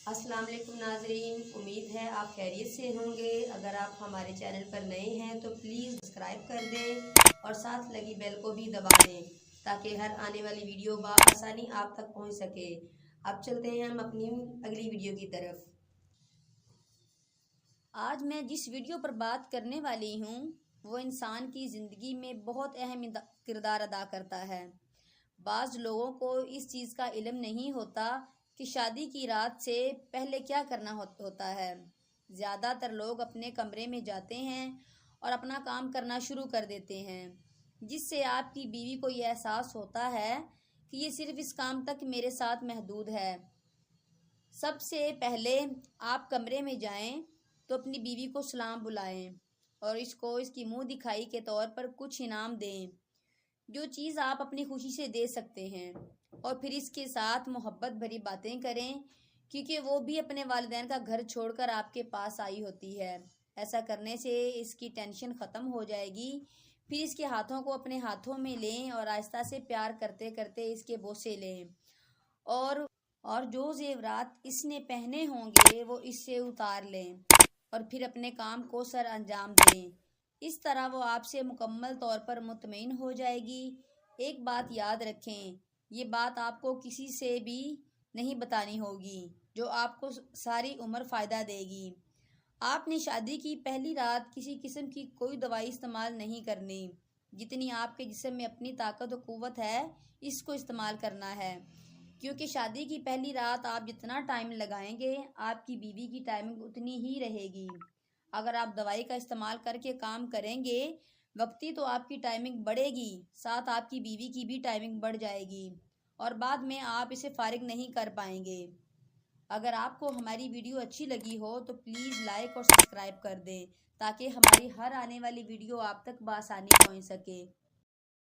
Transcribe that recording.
अस्सलाम वालेकुम नाजरीन, उम्मीद है आप खैरियत से होंगे। अगर आप हमारे चैनल पर नए हैं तो प्लीज़ सब्सक्राइब कर दें और साथ लगी बेल को भी दबा दें ताकि हर आने वाली वीडियो बआसानी आप तक पहुंच सके। अब चलते हैं हम अपनी अगली वीडियो की तरफ। आज मैं जिस वीडियो पर बात करने वाली हूँ वो इंसान की ज़िंदगी में बहुत अहम किरदार अदा करता है। बाज़ लोगों को इस चीज़ का इल्म नहीं होता कि शादी की रात से पहले क्या करना होता है। ज़्यादातर लोग अपने कमरे में जाते हैं और अपना काम करना शुरू कर देते हैं, जिससे आपकी बीवी को यह एहसास होता है कि ये सिर्फ इस काम तक मेरे साथ महदूद है। सबसे पहले आप कमरे में जाएं तो अपनी बीवी को सलाम बुलाएं और इसको इसकी मुंह दिखाई के तौर पर कुछ इनाम दें, जो चीज़ आप अपनी खुशी से दे सकते हैं। और फिर इसके साथ मोहब्बत भरी बातें करें, क्योंकि वो भी अपने वालिदैन का घर छोड़कर आपके पास आई होती है। ऐसा करने से इसकी टेंशन ख़त्म हो जाएगी। फिर इसके हाथों को अपने हाथों में लें और आहिस्ता से प्यार करते करते इसके बोसे लें और जो जेवरात इसने पहने होंगे वो इससे उतार लें और फिर अपने काम को सर अंजाम दें। इस तरह वो आपसे मुकम्मल तौर पर मुतमईन हो जाएगी। एक बात याद रखें, ये बात आपको किसी से भी नहीं बतानी होगी, जो आपको सारी उम्र फ़ायदा देगी। आपने शादी की पहली रात किसी किस्म की कोई दवाई इस्तेमाल नहीं करनी। जितनी आपके जिस्म में अपनी ताकत और क़ुव्वत है, इसको इस्तेमाल करना है, क्योंकि शादी की पहली रात आप जितना टाइम लगाएंगे आपकी बीवी की टाइमिंग उतनी ही रहेगी। अगर आप दवाई का इस्तेमाल करके काम करेंगे वक्ती तो आपकी टाइमिंग बढ़ेगी, साथ आपकी बीवी की भी टाइमिंग बढ़ जाएगी और बाद में आप इसे फारिग नहीं कर पाएंगे। अगर आपको हमारी वीडियो अच्छी लगी हो तो प्लीज़ लाइक और सब्सक्राइब कर दें ताकि हमारी हर आने वाली वीडियो आप तक बआसानी पहुंच सके।